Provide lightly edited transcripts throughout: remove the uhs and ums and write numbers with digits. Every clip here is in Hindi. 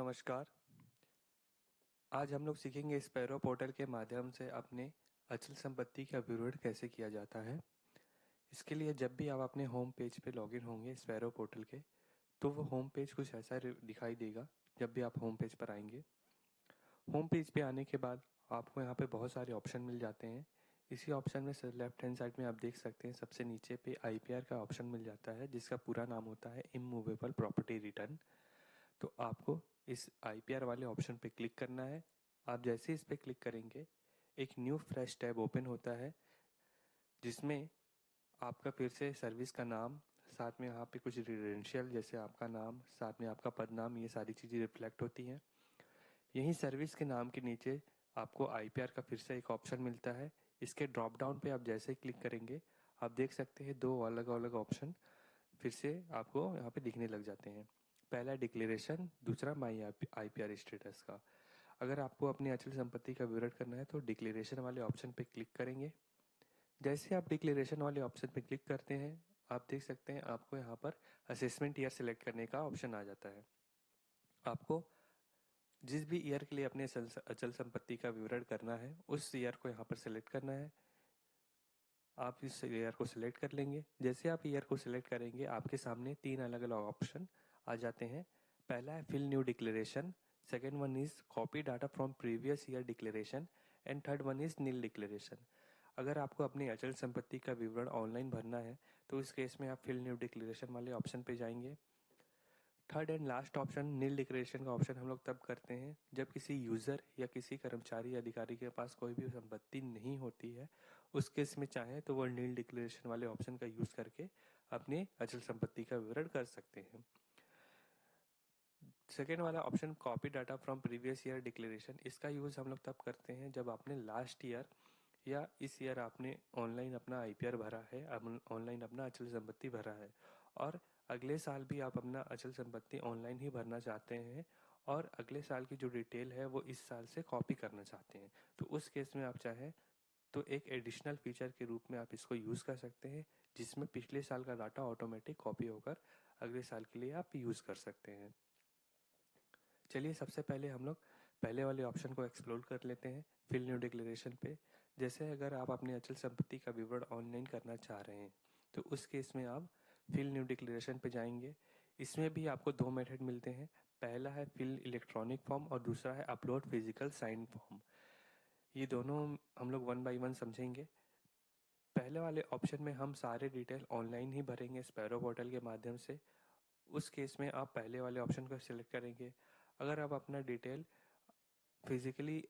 नमस्कार। आज हम लोग सीखेंगे स्पैरो पोर्टल के माध्यम से अपने अचल संपत्ति का विवरण कैसे किया जाता है। इसके लिए जब भी आप अपने होम पेज पे लॉगिन होंगे स्पैरो पोर्टल के, तो वो होम पेज कुछ ऐसा दिखाई देगा। जब भी आप होम पेज पर आएंगे, होम पेज पे आने के बाद आपको यहाँ पे बहुत सारे ऑप्शन मिल जाते हैं। इसी ऑप्शन में लेफ्ट हैंड साइड में आप देख सकते हैं, सबसे नीचे पे आईपीआर का ऑप्शन मिल जाता है, जिसका पूरा नाम होता है इमूवेबल प्रॉपर्टी रिटर्न। तो आपको इस आईपीआर वाले ऑप्शन पे क्लिक करना है। आप जैसे इस पे क्लिक करेंगे, एक न्यू फ्रेश टैब ओपन होता है, जिसमें आपका फिर से सर्विस का नाम, साथ में यहाँ पे कुछ रेजिडेंशियल जैसे आपका नाम, साथ में आपका पदनाम, ये सारी चीज़ें रिफ्लेक्ट होती हैं। यहीं सर्विस के नाम के नीचे आपको आईपीआर का फिर से एक ऑप्शन मिलता है। इसके ड्रॉप डाउन पे आप जैसे ही क्लिक करेंगे, आप देख सकते हैं दो अलग अलग ऑप्शन फिर से आपको यहाँ पे दिखने लग जाते हैं। पहला डिक्लेरेशन, दूसरा माई आईपीआर स्टेटस का। अगर आपको अपनी अचल संपत्ति का विवरण करना है तो डिक्लेरेशन वाले ऑप्शन पे क्लिक करेंगे। जैसे आप डिक्लेरेशन वाले ऑप्शन पे क्लिक करते हैं, आप देख सकते हैं आपको यहाँ पर असेसमेंट ईयर सेलेक्ट करने का ऑप्शन आ जाता है। आपको जिस भी ईयर के लिए अपने अचल संपत्ति का विवरण करना है, उस ईयर को यहाँ पर सिलेक्ट करना है। आप इस ईयर को सिलेक्ट कर लेंगे। जैसे आप ईयर को सिलेक्ट करेंगे, आपके सामने तीन अलग अलग ऑप्शन आ जाते हैं। पहला है fill new declaration, second one is copy data from previous year declaration, and third one is nil declaration. अगर आपको अपनी अचल संपत्ति का विवरण ऑनलाइन भरना है, तो इस केस में आप फिल न्यू डिक्लेरेशन वाले ऑप्शन पे जाएंगे। Third and last option nil declaration का ऑप्शन हम लोग तब करते हैं जब किसी यूज़र या किसी कर्मचारी या अधिकारी के पास कोई भी संपत्ति नहीं होती है। उस केस में चाहे तो वो नील डिक्लेरेशन वाले ऑप्शन का यूज़ करके अपने अचल संपत्ति का विवरण कर सकते हैं। सेकेंड वाला option copy data from previous year declaration, इसका यूज़ हम लोग तब करते हैं जब आपने लास्ट ईयर या इस ईयर आपने ऑनलाइन अपना आईपीआर भरा है, ऑनलाइन अपना अचल संपत्ति भरा है, और अगले साल भी आप अपना अचल संपत्ति ऑनलाइन ही भरना चाहते हैं, और अगले साल की जो डिटेल है वो इस साल से कॉपी करना चाहते हैं। तो उस केस में आप चाहें तो एक एडिशनल फीचर के रूप में आप इसको यूज़ कर सकते हैं, जिसमें पिछले साल का डाटा ऑटोमेटिक कॉपी होकर अगले साल के लिए आप यूज़ कर सकते हैं। चलिए सबसे पहले हम लोग पहले वाले ऑप्शन को एक्सप्लोर कर लेते हैं, फिल न्यू डिक्लेरेशन पे। जैसे अगर आप अपनी अचल संपत्ति का विवरण ऑनलाइन करना चाह रहे हैं, तो उस केस में आप फिल न्यू डिक्लेरेशन पे जाएंगे। इसमें भी आपको दो मेथड मिलते हैं। पहला है फिल इलेक्ट्रॉनिक फॉर्म और दूसरा है अपलोड फिजिकल साइन फॉर्म। ये दोनों हम लोग वन बाई वन समझेंगे। पहले वाले ऑप्शन में हम सारे डिटेल ऑनलाइन ही भरेंगे स्पैरो पोर्टल के माध्यम से। उस केस में आप पहले वाले ऑप्शन को सिलेक्ट करेंगे। अगर आप अपना डिटेल फिजिकली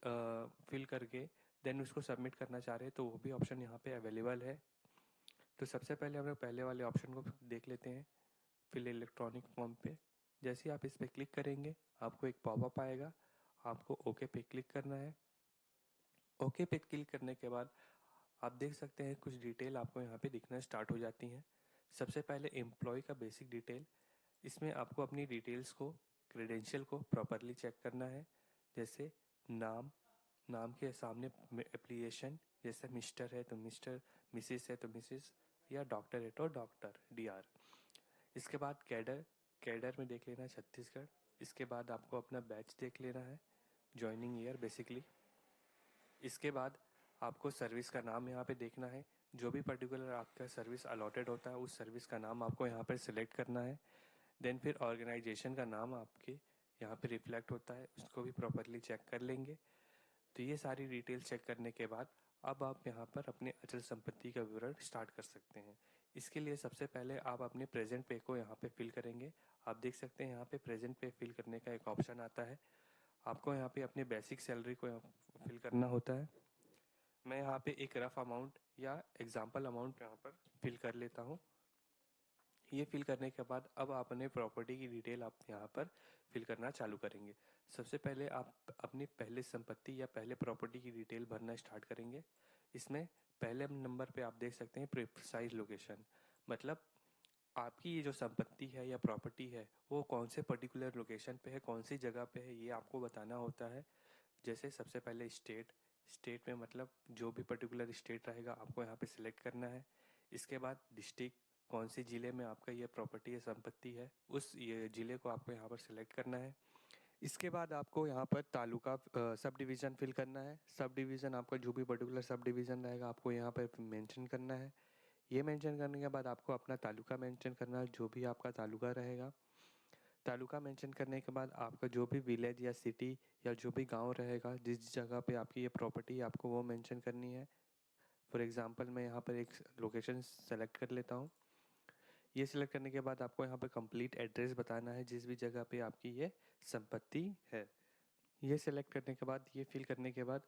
फिल करके देन उसको सबमिट करना चाह रहे हैं, तो वो भी ऑप्शन यहाँ पे अवेलेबल है। तो सबसे पहले हम लोग पहले वाले ऑप्शन को देख लेते हैं, फिल इलेक्ट्रॉनिक फॉर्म पे। जैसे ही आप इस पर क्लिक करेंगे, आपको एक पॉपअप आएगा, आपको ओके पे क्लिक करना है। ओके पे क्लिक करने के बाद आप देख सकते हैं कुछ डिटेल आपको यहाँ पे दिखना स्टार्ट हो जाती हैं। सबसे पहले एम्प्लॉय का बेसिक डिटेल, इसमें आपको अपनी डिटेल्स को, क्रेडेंशियल को प्रॉपरली चेक करना है। जैसे नाम, नाम के सामने एप्लीकेशन, जैसे मिस्टर है तो मिस्टर, मिसिस है तो मिसिस, या डॉक्टर है तो डॉक्टर, डीआर। इसके बाद कैडर, कैडर में देख लेना है छत्तीसगढ़। इसके बाद आपको अपना बैच देख लेना है, ज्वाइनिंग ईयर बेसिकली। इसके बाद आपको सर्विस का नाम यहाँ पे देखना है। जो भी पर्टिकुलर आपका सर्विस अलॉटेड होता है, उस सर्विस का नाम आपको यहाँ पर सिलेक्ट करना है। देन फिर ऑर्गेनाइजेशन का नाम आपके यहाँ पे रिफ्लेक्ट होता है, उसको भी प्रॉपरली चेक कर लेंगे। तो ये सारी डिटेल्स चेक करने के बाद अब आप यहाँ पर अपने अचल संपत्ति का विवरण स्टार्ट कर सकते हैं। इसके लिए सबसे पहले आप अपने प्रेजेंट पे को यहाँ पे फिल करेंगे। आप देख सकते हैं यहाँ पे प्रेजेंट पे फिल करने का एक ऑप्शन आता है। आपको यहाँ पे अपने बेसिक सैलरी को फिल करना होता है। मैं यहाँ पे एक रफ अमाउंट या एग्जाम्पल अमाउंट यहाँ पर फिल कर लेता हूँ। ये फिल करने के बाद अब आप अपने प्रॉपर्टी की डिटेल आप यहाँ पर फिल करना चालू करेंगे। सबसे पहले आप अपनी पहले संपत्ति या पहले प्रॉपर्टी की डिटेल भरना स्टार्ट करेंगे। इसमें पहले नंबर पे आप देख सकते हैं प्रिसाइज लोकेशन, मतलब आपकी ये जो संपत्ति है या प्रॉपर्टी है वो कौन से पर्टिकुलर लोकेशन पे है, कौन सी जगह पे है, ये आपको बताना होता है। जैसे सबसे पहले स्टेट, स्टेट में मतलब जो भी पर्टिकुलर स्टेट रहेगा आपको यहाँ पे सिलेक्ट करना है। इसके बाद डिस्ट्रिक्ट, कौन सी ज़िले में आपका ये प्रॉपर्टी या संपत्ति है, उस ये ज़िले को आपको यहाँ पर सिलेक्ट करना है। इसके बाद आपको यहाँ पर तालुका सब डिवीज़न फिल करना है। सब डिवीज़न आपका जो भी पर्टिकुलर सब डिवीज़न रहेगा आपको यहाँ पर मेंशन करना है। ये मेंशन करने के बाद आपको अपना तालुका मेंशन करना है, जो भी आपका तालुका रहेगा। तालुका मेंशन करने के बाद आपका जो भी विलेज या सिटी या जो भी गांव रहेगा, जिस जगह पे आपकी ये प्रॉपर्टी है, आपको वो मेंशन करनी है। फॉर एग्ज़ाम्पल मैं यहाँ पर एक लोकेशन सेलेक्ट कर लेता हूँ। ये सिलेक्ट करने के बाद आपको यहाँ पर कंप्लीट एड्रेस बताना है, जिस भी जगह पे आपकी ये संपत्ति है। ये सिलेक्ट करने के बाद, ये फिल करने के बाद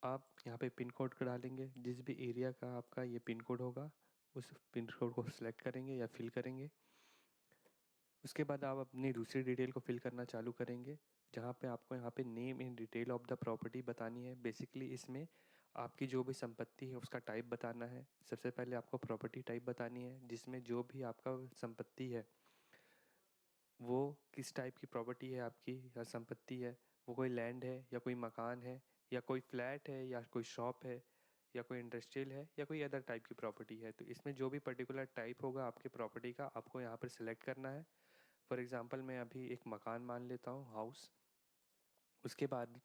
आप यहाँ पे पिन कोड डालेंगे। जिस भी एरिया का आपका ये पिन कोड होगा, उस पिन कोड को सिलेक्ट करेंगे या फिल करेंगे। उसके बाद आप अपनी दूसरी डिटेल को फिल करना चालू करेंगे, जहाँ पे आपको यहाँ पे name in detail of the property बतानी है। बेसिकली इसमें आपकी जो भी संपत्ति है उसका टाइप बताना है। सबसे पहले आपको प्रॉपर्टी टाइप बतानी है, जिसमें जो भी आपका संपत्ति है वो किस टाइप की प्रॉपर्टी है आपकी या संपत्ति है। वो कोई लैंड है या कोई मकान है या कोई फ्लैट है या कोई शॉप है या कोई इंडस्ट्रियल है या कोई अदर टाइप की प्रॉपर्टी है। तो इसमें जो भी पर्टिकुलर टाइप होगा आपकी प्रॉपर्टी का, आपको यहाँ पर सिलेक्ट करना है। फॉर एग्ज़ाम्पल मैं अभी एक मकान मान लेता हूँ, हाउस। उसके बाद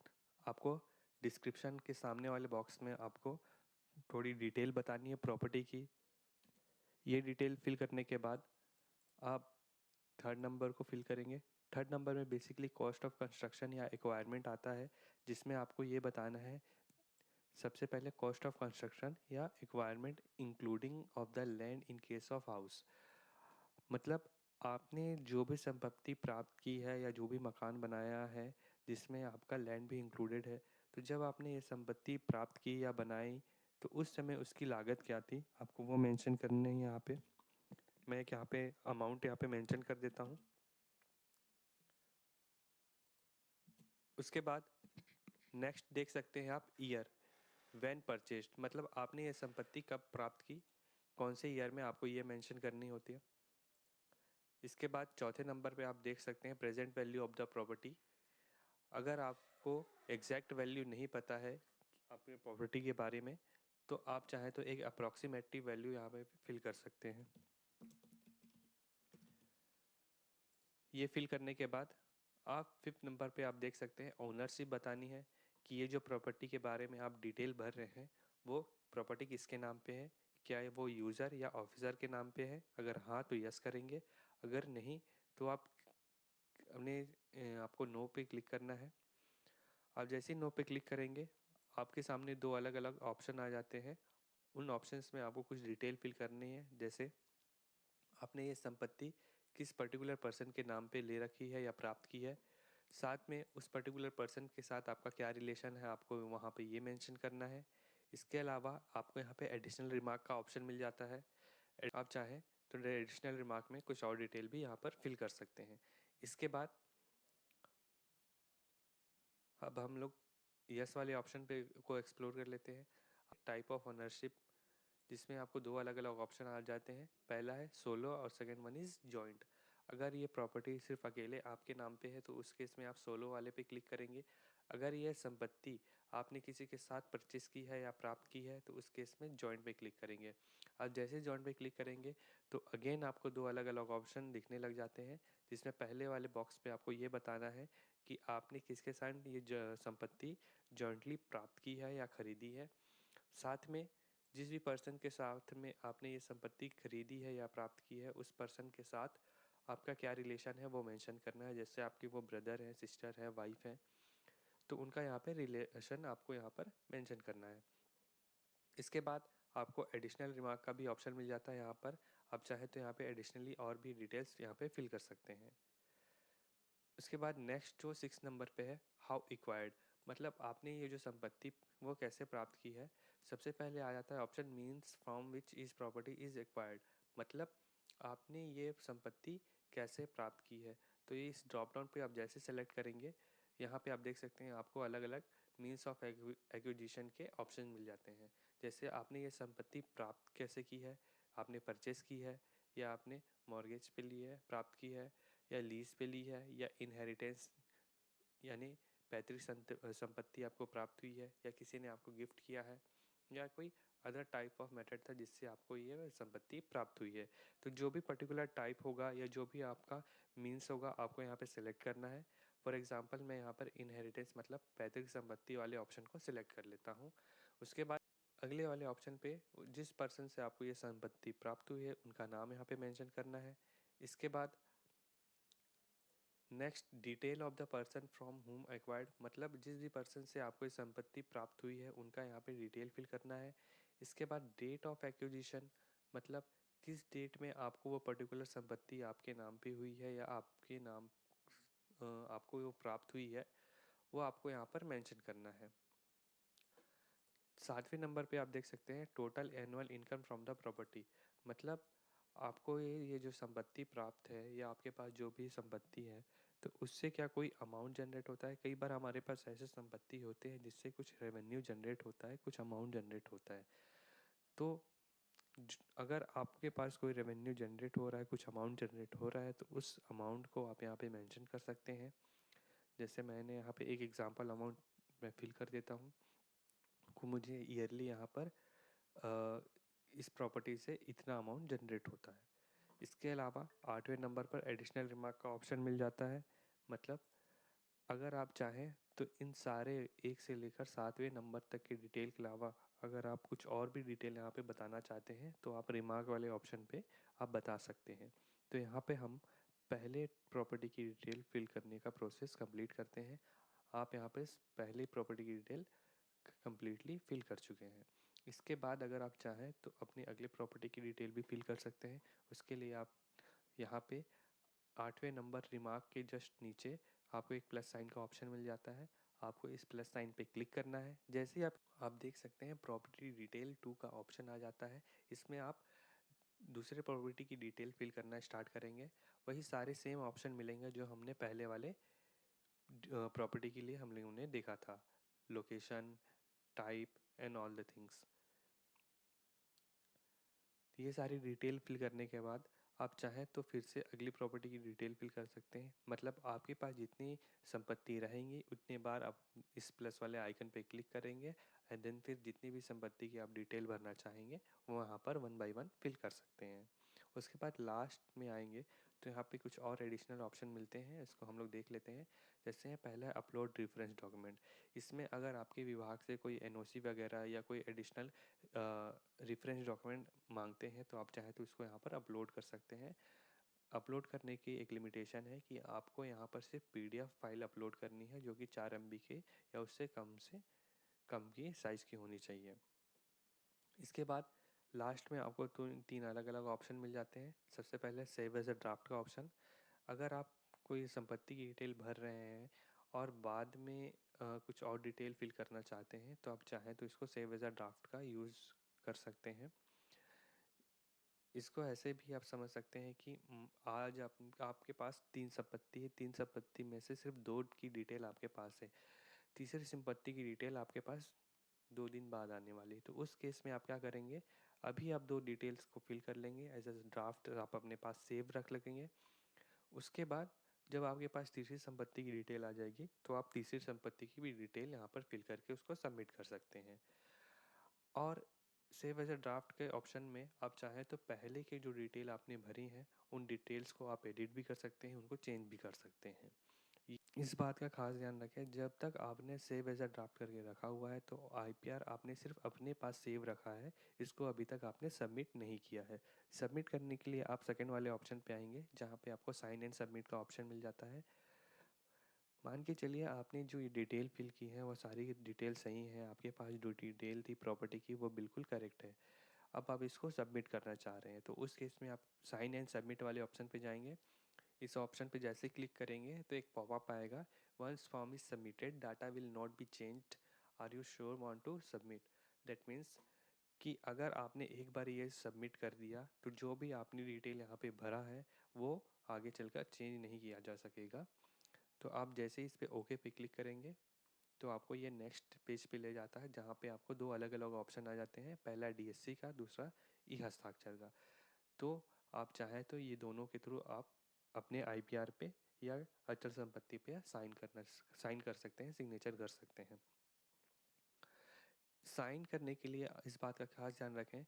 आपको डिस्क्रिप्शन के सामने वाले बॉक्स में आपको थोड़ी डिटेल बतानी है प्रॉपर्टी की। ये डिटेल फिल करने के बाद आप थर्ड नंबर को फिल करेंगे। थर्ड नंबर में बेसिकली कॉस्ट ऑफ कंस्ट्रक्शन या एक्वायरमेंट आता है, जिसमें आपको ये बताना है सबसे पहले कॉस्ट ऑफ कंस्ट्रक्शन या acquirement including of the land in case of house. मतलब आपने जो भी संपत्ति प्राप्त की है या जो भी मकान बनाया है जिसमें आपका लैंड भी इंक्लूडेड है, तो जब आपने ये संपत्ति प्राप्त की या बनाई तो उस समय उसकी लागत क्या थी, आपको वो मेंशन करनी है यहाँ पे। मैं एक यहाँ पे अमाउंट यहाँ पे मेंशन कर देता हूँ। उसके बाद नेक्स्ट देख सकते हैं आप ईयर व्हेन परचेज्ड, मतलब आपने ये संपत्ति कब प्राप्त की, कौन से ईयर में, आपको ये मेंशन करनी होती है। इसके बाद चौथे नंबर पे आप देख सकते हैं present value of the property. अगर आपको एग्जैक्ट वैल्यू नहीं पता है अपने प्रॉपर्टी के बारे में, तो आप चाहें तो एक अप्रॉक्सीमेटिव वैल्यू यहाँ पे फिल कर सकते हैं। ये फिल करने के बाद आप फिफ्थ नंबर पे आप देख सकते हैं ओनरशिप बतानी है, कि ये जो प्रॉपर्टी के बारे में आप डिटेल भर रहे हैं वो प्रॉपर्टी किसके नाम पे है। क्या है वो यूज़र या ऑफिसर के नाम पे है, अगर हाँ तो यस करेंगे, अगर नहीं तो आप अपने आपको नो पे क्लिक करना है। आप जैसे ही नो पे क्लिक करेंगे आपके सामने दो अलग अलग ऑप्शन आ जाते हैं। उन ऑप्शंस में आपको कुछ डिटेल फिल करनी है, जैसे आपने ये संपत्ति किस पर्टिकुलर पर्सन के नाम पे ले रखी है या प्राप्त की है, साथ में उस पर्टिकुलर पर्सन के साथ आपका क्या रिलेशन है, आपको वहाँ पे ये मेंशन करना है। इसके अलावा आपको यहाँ पे एडिशनल रिमार्क का ऑप्शन मिल जाता है। आप चाहें तो एडिशनल रिमार्क में कुछ और डिटेल भी यहाँ पर फिल कर सकते हैं। इसके बाद अब हम लोग यस वाले ऑप्शन पे को एक्सप्लोर कर लेते हैं। टाइप ऑफ ओनरशिप, जिसमें आपको दो अलग अलग ऑप्शन आ जाते हैं। पहला है सोलो और सेकंड वन इज़ जॉइंट। अगर ये प्रॉपर्टी सिर्फ अकेले आपके नाम पे है तो उस केस में आप सोलो वाले पे क्लिक करेंगे। अगर यह संपत्ति आपने किसी के साथ परचेस की है या प्राप्त की है तो उस केस में जॉइंट पे क्लिक करेंगे। आप जैसे जॉइंट पे क्लिक करेंगे तो अगेन आपको दो अलग अलग ऑप्शन दिखने लग जाते हैं, जिसमें पहले वाले बॉक्स पे आपको ये बताना है कि आपने किसके साथ ये संपत्ति जॉइंटली प्राप्त की है या खरीदी है। साथ में जिस भी पर्सन के साथ में आपने ये संपत्ति खरीदी है या प्राप्त की है उस पर्सन के साथ आपका क्या रिलेशन है वो मेंशन करना है। जैसे आपकी वो ब्रदर है, सिस्टर है, वाइफ है, तो उनका यहाँ पे रिलेशन आपको यहाँ पर मेंशन करना है। इसके बाद आपको एडिशनल रिमार्क का भी ऑप्शन मिल जाता है यहाँ पर। आप चाहे तो यहाँ पे एडिशनली और भी डिटेल्स यहाँ पे फिल कर सकते हैं। उसके बाद नेक्स्ट जो 6 नंबर पे है हाउ एक्वायर्ड, मतलब आपने ये जो संपत्ति वो कैसे प्राप्त की है। सबसे पहले आ जाता है option means from which is property is acquired, मतलब आपने ये संपत्ति कैसे प्राप्त की है। तो ये इस ड्रॉप डाउन पे आप जैसे सेलेक्ट करेंगे, यहाँ पे आप देख सकते हैं आपको अलग अलग मीन्स ऑफ एक्विजिशन के ऑप्शन मिल जाते हैं। जैसे आपने ये संपत्ति प्राप्त कैसे की है, आपने परचेस की है या आपने मॉर्गेज पे ली है प्राप्त की है या लीज पे ली है या इनहेरिटेंस यानी पैतृक संपत्ति आपको प्राप्त हुई है या किसी ने आपको गिफ्ट किया है या कोई अदर टाइप ऑफ मेथड था जिससे आपको ये संपत्ति प्राप्त हुई है। तो जो भी पर्टिकुलर टाइप होगा या जो भी आपका मीन्स होगा आपको यहाँ पे सिलेक्ट करना है। फॉर एग्जांपल मैं यहाँ पर इनहेरिटेंस मतलब पैतृक संपत्ति वाले ऑप्शन को सिलेक्ट कर लेता हूँ। उसके बाद अगले वाले ऑप्शन पे जिस पर्सन से आपको ये संपत्ति प्राप्त हुई है उनका नाम यहाँ पे मेंशन करना है। इसके बाद next detail of the person from हुम एक्वायर्ड मतलब जिस भी पर्सन से आपको ये संपत्ति प्राप्त हुई है उनका यहाँ पे डिटेल फिल करना है। इसके बाद डेट ऑफ एक्विजिशन मतलब किस डेट में आपको वो पर्टिकुलर संपत्ति आपके नाम पे हुई है या आपके नाम आपको वो प्राप्त हुई है वो आपको यहाँ पर मेंशन करना है। 7वें नंबर पे आप देख सकते हैं total annual income from the property मतलब आपको ये जो संपत्ति प्राप्त है या आपके पास जो भी संपत्ति है तो उससे क्या कोई अमाउंट जनरेट होता है। कई बार हमारे पास ऐसे संपत्ति होते हैं जिससे कुछ रेवेन्यू जनरेट होता है, कुछ अमाउंट जनरेट होता है। तो अगर आपके पास कोई रेवेन्यू जनरेट हो रहा है, कुछ अमाउंट जनरेट हो रहा है तो उस अमाउंट को आप यहाँ पे मेंशन कर सकते हैं। जैसे मैंने यहाँ पे एक एग्जांपल अमाउंट मैं फिल कर देता हूँ को मुझे ईयरली यहाँ पर इस प्रॉपर्टी से इतना अमाउंट जनरेट होता है। इसके अलावा 8वें नंबर पर एडिशनल रिमार्क का ऑप्शन मिल जाता है मतलब अगर आप चाहें तो इन सारे 1 से लेकर 7वें नंबर तक की डिटेल के अलावा अगर आप कुछ और भी डिटेल यहाँ पे बताना चाहते हैं तो आप रिमार्क वाले ऑप्शन पे आप बता सकते हैं। तो यहाँ पे हम पहले प्रॉपर्टी की डिटेल फिल करने का प्रोसेस कंप्लीट करते हैं। आप यहाँ पे पहले प्रॉपर्टी की डिटेल कम्प्लीटली फिल कर चुके हैं। इसके बाद अगर आप चाहें तो अपनी अगले प्रॉपर्टी की डिटेल भी फिल कर सकते हैं। उसके लिए आप यहाँ पे 8वें नंबर रिमार्क के जस्ट नीचे आपको एक प्लस साइन का ऑप्शन मिल जाता है। आपको इस प्लस साइन पे क्लिक करना है। जैसे ही आप देख सकते हैं प्रॉपर्टी डिटेल 2 का ऑप्शन आ जाता है। इसमें आप दूसरे प्रॉपर्टी की डिटेल फिल करना स्टार्ट करेंगे। वही सारे सेम ऑप्शन मिलेंगे जो हमने पहले वाले प्रॉपर्टी के लिए हम लोगों ने देखा था, location, type and all the things. ये सारी डिटेल फिल करने के बाद आप चाहें तो फिर से अगली प्रॉपर्टी की डिटेल फिल कर सकते हैं। मतलब आपके पास जितनी संपत्ति रहेंगी उतने बार आप इस प्लस वाले आइकन पे क्लिक करेंगे एंड देन फिर जितनी भी संपत्ति की आप डिटेल भरना चाहेंगे वो वहाँ पर 1 बाय 1 फिल कर सकते हैं। उसके बाद लास्ट में आएंगे तो यहाँ पे कुछ और एडिशनल ऑप्शन मिलते हैं, इसको हम लोग देख लेते हैं। जैसे है पहला है अपलोड रेफरेंस डॉक्यूमेंट। इसमें अगर आपके विभाग से कोई एनओसी वगैरह या कोई एडिशनल रेफरेंस डॉक्यूमेंट मांगते हैं तो आप चाहें तो इसको यहाँ पर अपलोड कर सकते हैं। अपलोड करने की एक लिमिटेशन है कि आपको यहाँ पर सिर्फ पीडीएफ फाइल अपलोड करनी है जो कि 4 MB के या उससे कम की साइज़ की होनी चाहिए। इसके बाद लास्ट में आपको 3 अलग अलग ऑप्शन मिल जाते हैं। सबसे पहले सेव एज अ ड्राफ्ट का ऑप्शन। अगर आप कोई संपत्ति की डिटेल भर रहे हैं और बाद में कुछ और डिटेल फिल करना चाहते हैं तो आप चाहें तो इसको सेव एज अ ड्राफ्ट का यूज़ कर सकते हैं। इसको ऐसे भी आप समझ सकते हैं कि आज आपके पास 3 संपत्ति है, 3 संपत्ति में से सिर्फ 2 की डिटेल आपके पास है। तीसरी संपत्ति की डिटेल आपके पास 2 दिन बाद आने वाली है। तो उस केस में आप क्या करेंगे, अभी आप 2 डिटेल्स को फिल कर लेंगे एज अ ड्राफ्ट, आप अपने पास सेव रख लगेंगे। उसके बाद जब आपके पास तीसरी संपत्ति की डिटेल आ जाएगी तो आप तीसरी संपत्ति की भी डिटेल यहाँ पर फिल करके उसको सबमिट कर सकते हैं। और सेव एज अ ड्राफ्ट के ऑप्शन में आप चाहें तो पहले की जो डिटेल आपने भरी है उन डिटेल्स को आप एडिट भी कर सकते हैं, उनको चेंज भी कर सकते हैं। इस बात का खास ध्यान रखें, जब तक आपने सेव एज अ ड्राफ्ट करके रखा हुआ है तो आईपीआर आपने सिर्फ अपने पास सेव रखा है, इसको अभी तक आपने सबमिट नहीं किया है। सबमिट करने के लिए आप सेकंड वाले ऑप्शन पे आएंगे जहाँ पे आपको साइन एंड सबमिट का ऑप्शन मिल जाता है। मान के चलिए आपने जो ये डिटेल फिल की है वो सारी डिटेल सही है, आपके पास जो डिटेल थी प्रॉपर्टी की वो बिल्कुल करेक्ट है। अब आप इसको सबमिट करना चाह रहे हैं तो उस केस में आप साइन एंड सबमिट वाले ऑप्शन पे जाएंगे। इस ऑप्शन पे जैसे क्लिक करेंगे तो एक पॉपअप आएगा, once form is submitted data will not be changed, are you sure want to submit. That means कि अगर आपने एक बार ये सबमिट कर दिया तो जो भी आपने डिटेल यहाँ पे भरा है वो आगे चलकर चेंज नहीं किया जा सकेगा। तो आप जैसे ही इस पर ओके पे क्लिक करेंगे तो आपको ये नेक्स्ट पेज पे ले जाता है जहाँ पे आपको 2 अलग अलग ऑप्शन आ जाते हैं, पहला डीएससी का, दूसरा ई हस्ताक्षर का। तो आप चाहें तो ये दोनों के थ्रू आप अपने आईपीआर पे या अचल संपत्ति पे साइन कर सकते हैं, सिग्नेचर कर सकते हैं। साइन करने के लिए इस बात का खास ध्यान रखें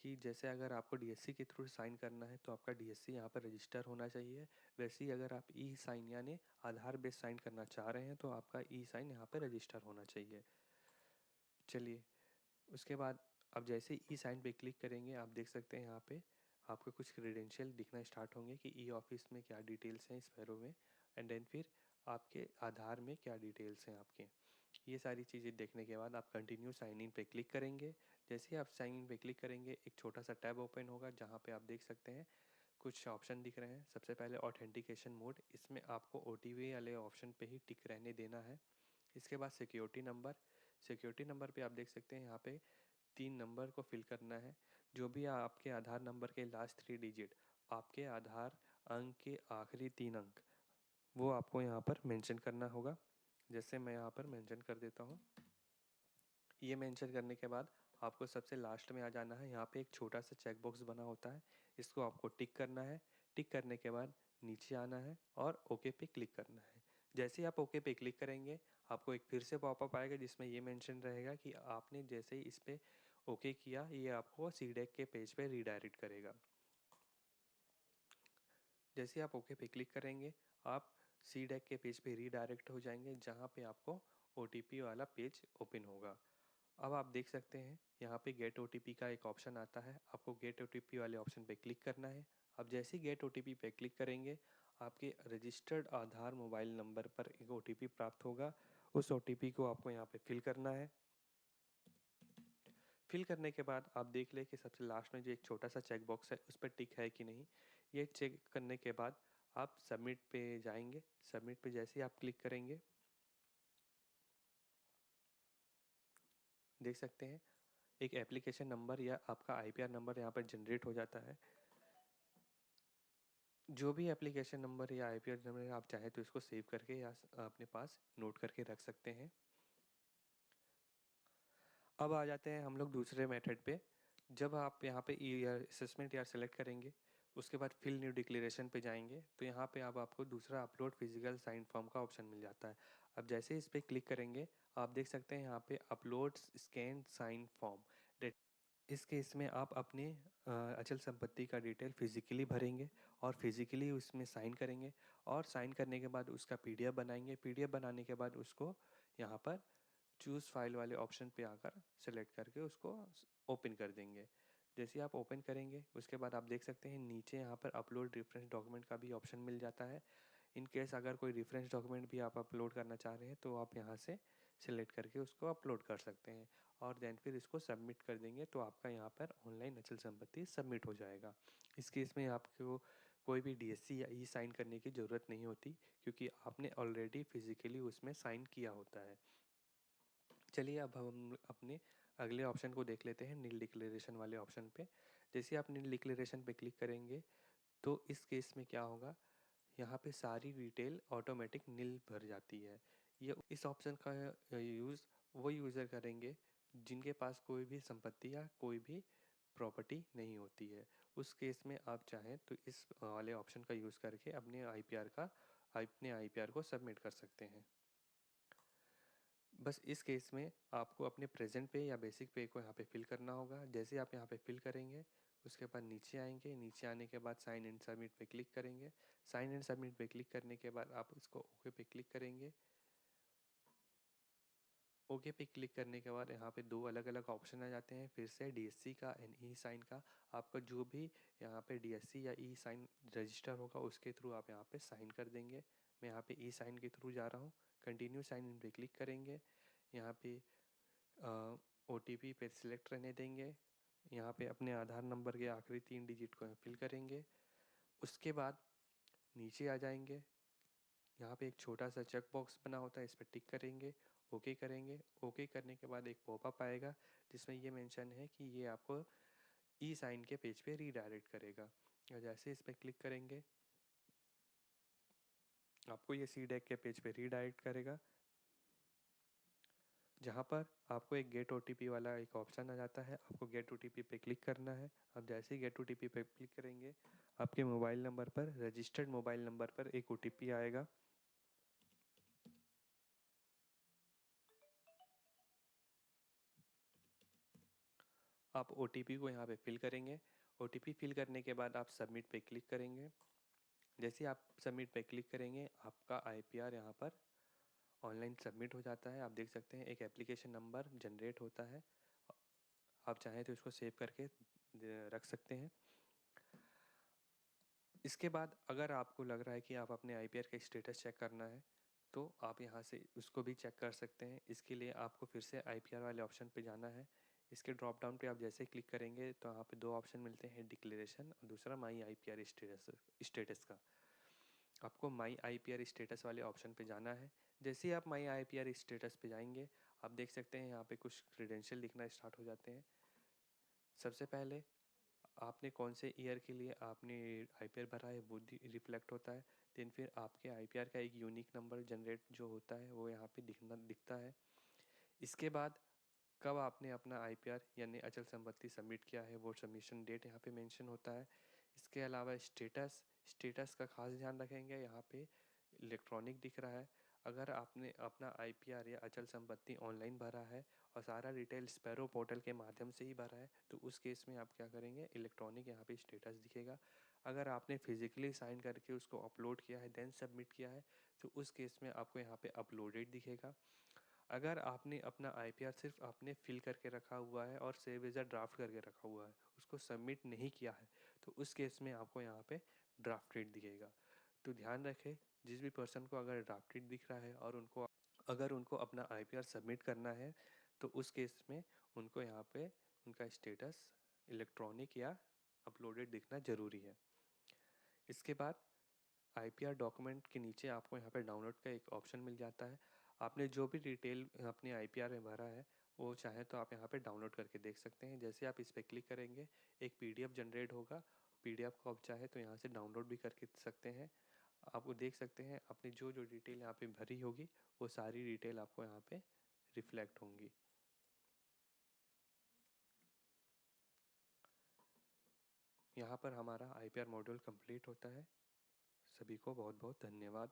कि जैसे अगर आपको डीएससी के थ्रू साइन करना है तो आपका डीएससी यहाँ पर रजिस्टर होना चाहिए। वैसे ही अगर आप ई साइन यानी आधार बेस साइन करना चाह रहे हैं तो आपका ई साइन यहाँ पर रजिस्टर होना चाहिए। चलिए, उसके बाद अब जैसे ई साइन पे क्लिक करेंगे आप देख सकते हैं यहाँ पे आपको कुछ क्रेडेंशियल दिखना स्टार्ट होंगे कि ई ऑफिस में क्या डिटेल्स हैं इस पैरो में, एंड देन फिर आपके आधार में क्या डिटेल्स हैं आपके। ये सारी चीज़ें देखने के बाद आप कंटिन्यू साइन इन पे क्लिक करेंगे। जैसे ही आप साइन इन पे क्लिक करेंगे एक छोटा सा टैब ओपन होगा जहाँ पे आप देख सकते हैं कुछ ऑप्शन दिख रहे हैं। सबसे पहले ऑथेंटिकेशन मोड, इसमें आपको ओटीपी वाले ऑप्शन पे ही टिक रहने देना है। इसके बाद सिक्योरिटी नंबर, सिक्योरिटी नंबर पे आप देख सकते हैं यहाँ पे 3 नंबर को फिल करना है। जो भी आपके आधार नंबर के लास्ट 3 डिजिट, आपके आधार अंक के आखिरी 3 अंक, वो आपको यहाँ पर मेंशन करना होगा। जैसे मैं यहाँ पर मेंशन कर देता हूँ। ये मेंशन करने के बाद आपको सबसे लास्ट में आ जाना है। यहाँ पे एक छोटा सा चेक बॉक्स बना होता है, इसको आपको टिक करना है। टिक करने के बाद नीचे आना है और ओके पे क्लिक करना है। जैसे ही आप ओके पे क्लिक करेंगे आपको एक फिर से पॉपअप आएगा जिसमें ये मेंशन रहेगा कि आपने जैसे ही इस पर ओके किया ये आपको सीडेक के पेज पे रीडायरेक्ट करेगा। जैसे आप ओके पे क्लिक करेंगे आप सीडेक के पेज पे रीडायरेक्ट हो जाएंगे जहाँ पे आपको ओटीपी वाला पेज ओपन होगा। अब आप देख सकते हैं यहाँ पे गेट ओटीपी का एक ऑप्शन आता है, आपको गेट ओटीपी वाले ऑप्शन पे क्लिक करना है। अब जैसे ही गेट ओटीपी पे क्लिक करेंगे आपके रजिस्टर्ड आधार मोबाइल नंबर पर एक ओटीपी प्राप्त होगा। उस ओटीपी को आपको यहाँ पे फिल करना है। फिल करने के बाद आप देख लें कि सबसे लास्ट में जो एक छोटा सा चेक बॉक्स है उस पर टिक है कि नहीं। ये चेक करने के बाद आप सबमिट पे जाएंगे। सबमिट पे जैसे ही आप क्लिक करेंगे देख सकते हैं एक एप्लीकेशन नंबर या आपका आईपीआर नंबर यहाँ पर जनरेट हो जाता है। जो भी एप्लीकेशन नंबर या आईपीआर नंबर आप चाहें तो इसको सेव करके या अपने पास नोट करके रख सकते हैं। अब आ जाते हैं हम लोग दूसरे मेथड पे। जब आप यहाँ पे ईयर असेसमेंट ईयर सेलेक्ट करेंगे उसके बाद फिल न्यू डिक्लेरेशन पे जाएंगे तो यहाँ पे अब आपको दूसरा अपलोड फिजिकल साइन फॉर्म का ऑप्शन मिल जाता है। अब जैसे इस पर क्लिक करेंगे आप देख सकते हैं यहाँ पे अपलोड स्कैन साइन फॉर्म। इस केस में आप अपने अचल संपत्ति का डिटेल फिजिकली भरेंगे और फिजिकली उसमें साइन करेंगे और साइन करने के बाद उसका पीडीएफ बनाएंगे। पीडीएफ बनाने के बाद उसको यहाँ पर चूज़ फाइल वाले ऑप्शन पे आकर सेलेक्ट करके उसको ओपन कर देंगे। जैसे आप ओपन करेंगे उसके बाद आप देख सकते हैं नीचे यहाँ पर अपलोड रेफरेंस डॉक्यूमेंट का भी ऑप्शन मिल जाता है। इन केस अगर कोई रेफरेंस डॉक्यूमेंट भी आप अपलोड करना चाह रहे हैं तो आप यहाँ से सिलेक्ट करके उसको अपलोड कर सकते हैं और देन फिर इसको सबमिट कर देंगे तो आपका यहाँ पर ऑनलाइन अचल संपत्ति सबमिट हो जाएगा। इस केस में आपको कोई भी डीएससी या ई साइन करने की ज़रूरत नहीं होती क्योंकि आपने ऑलरेडी फिजिकली उसमें साइन किया होता है। चलिए अब हम अपने अगले ऑप्शन को देख लेते हैं, नील डिक्लेरेशन वाले ऑप्शन पे। जैसे आप नील डिक्लेरेशन पे क्लिक करेंगे तो इस केस में क्या होगा, यहाँ पे सारी डिटेल ऑटोमेटिक नील भर जाती है। ये इस ऑप्शन का यूज़ वो यूज़र करेंगे जिनके पास कोई भी संपत्ति या कोई भी प्रॉपर्टी नहीं होती है। उस केस में आप चाहें तो इस वाले ऑप्शन का यूज़ करके अपने आईपीआर को सबमिट कर सकते हैं। बस इस केस में आपको अपने प्रेजेंट पे या बेसिक पे को यहाँ पे फिल करना होगा। जैसे आप यहाँ पे फिल करेंगे उसके बाद नीचे आएंगे, नीचे आने के बाद साइन एंड सबमिट पे क्लिक करेंगे। साइन एंड सबमिट पे क्लिक करने के बाद आप इसको ओके पे क्लिक करेंगे। ओके पे क्लिक करने के बाद यहाँ पे 2 अलग अलग ऑप्शन आ जाते हैं फिर से, डीएससी का एंड ई साइन का। आपका जो भी यहाँ पे डीएससी या ई साइन रजिस्टर होगा उसके थ्रू आप यहाँ पे साइन कर देंगे। मैं यहाँ पे ई साइन के थ्रू जा रहा हूँ। कंटिन्यू साइन इन पे क्लिक करेंगे। यहाँ पे ओटीपी पे सिलेक्ट रहने देंगे। यहाँ पे अपने आधार नंबर के आखिरी 3 डिजिट को फिल करेंगे। उसके बाद नीचे आ जाएंगे, यहाँ पे एक छोटा सा चेक बॉक्स बना होता है, इस पर टिक करेंगे, ओके करेंगे। ओके करने के बाद एक पॉपअप आएगा जिसमें ये मेंशन है कि ये आपको ई साइन के पेज पे रीडायरेक्ट करेगा। और जैसे इस पर क्लिक करेंगे आपको ये सी डेक के पेज पे रीडायरेक्ट करेगा जहाँ पर आपको एक गेट ओटीपी वाला एक ऑप्शन आ जाता है। आपको गेट ओटीपी पे क्लिक करना है। अब जैसे ही गेट ओटीपी पे क्लिक करेंगे आपके मोबाइल नंबर पर, रजिस्टर्ड मोबाइल नंबर पर एक ओटीपी आएगा। आप OTP को यहाँ पे फिल करेंगे। OTP फिल करने के बाद आप सबमिट पे क्लिक करेंगे। जैसे आप सबमिट पे क्लिक करेंगे आपका IPR यहाँ पर ऑनलाइन सबमिट हो जाता है। आप देख सकते हैं एक एप्लीकेशन नंबर जनरेट होता है। आप चाहें तो इसको सेव करके रख सकते हैं। इसके बाद अगर आपको लग रहा है कि आप अपने IPR का स्टेटस चेक करना है तो आप यहाँ से उसको भी चेक कर सकते हैं। इसके लिए आपको फिर से IPR वाले ऑप्शन पे जाना है। इसके ड्रॉप डाउन पे आप जैसे ही क्लिक करेंगे तो यहाँ पे दो ऑप्शन मिलते हैं, डिक्लेरेशन और दूसरा माई IPR स्टेटस का। आपको माई IPR स्टेटस वाले ऑप्शन पे जाना है। जैसे ही आप माई IPR स्टेटस पे जाएंगे आप देख सकते हैं यहाँ पे कुछ क्रीडेंशियल दिखना स्टार्ट हो जाते हैं। सबसे पहले आपने कौन से ईयर के लिए आपने IPR भरा है वो रिफ्लेक्ट होता है। देन फिर आपके IPR का एक यूनिक नंबर जनरेट जो होता है वो यहाँ पे दिखता है। इसके बाद कब आपने अपना IPR यानी अचल संपत्ति सबमिट किया है वो सबमिशन डेट यहाँ पे मेंशन होता है। इसके अलावा स्टेटस का खास ध्यान रखेंगे। यहाँ पे इलेक्ट्रॉनिक दिख रहा है। अगर आपने अपना IPR या अचल संपत्ति ऑनलाइन भरा है और सारा डिटेल स्पैरो पोर्टल के माध्यम से ही भरा है तो उस केस में आप क्या करेंगे, इलेक्ट्रॉनिक यहाँ पे स्टेटस दिखेगा। अगर आपने फिजिकली साइन करके उसको अपलोड किया है देन सबमिट किया है तो उस केस में आपको यहाँ पे अपलोडेड दिखेगा। अगर आपने अपना IPR सिर्फ आपने फिल करके रखा हुआ है और सेव एज अ ड्राफ्ट करके रखा हुआ है, उसको सबमिट नहीं किया है तो उस केस में आपको यहाँ पे ड्राफ्टेड दिखेगा। तो ध्यान रखें, जिस भी पर्सन को अगर ड्राफ्टेड दिख रहा है और उनको अपना IPR सबमिट करना है तो उस केस में उनको यहाँ पे उनका स्टेटस इलेक्ट्रॉनिक या अपलोडेड दिखना ज़रूरी है। इसके बाद IPR डॉक्यूमेंट के नीचे आपको यहाँ पे डाउनलोड का एक ऑप्शन मिल जाता है। आपने जो भी डिटेल अपने IPR में भरा है वो चाहे तो आप यहाँ पे डाउनलोड करके देख सकते हैं। जैसे आप इस पर क्लिक करेंगे एक PDF जनरेट होगा। PDF को आप चाहे तो यहाँ से डाउनलोड भी करके सकते हैं। आप वो देख सकते हैं आपने जो जो डिटेल यहाँ पे भरी होगी वो सारी डिटेल आपको यहाँ पे रिफ्लेक्ट होंगी। यहाँ पर हमारा IPR मॉड्यूल कंप्लीट होता है। सभी को बहुत बहुत धन्यवाद।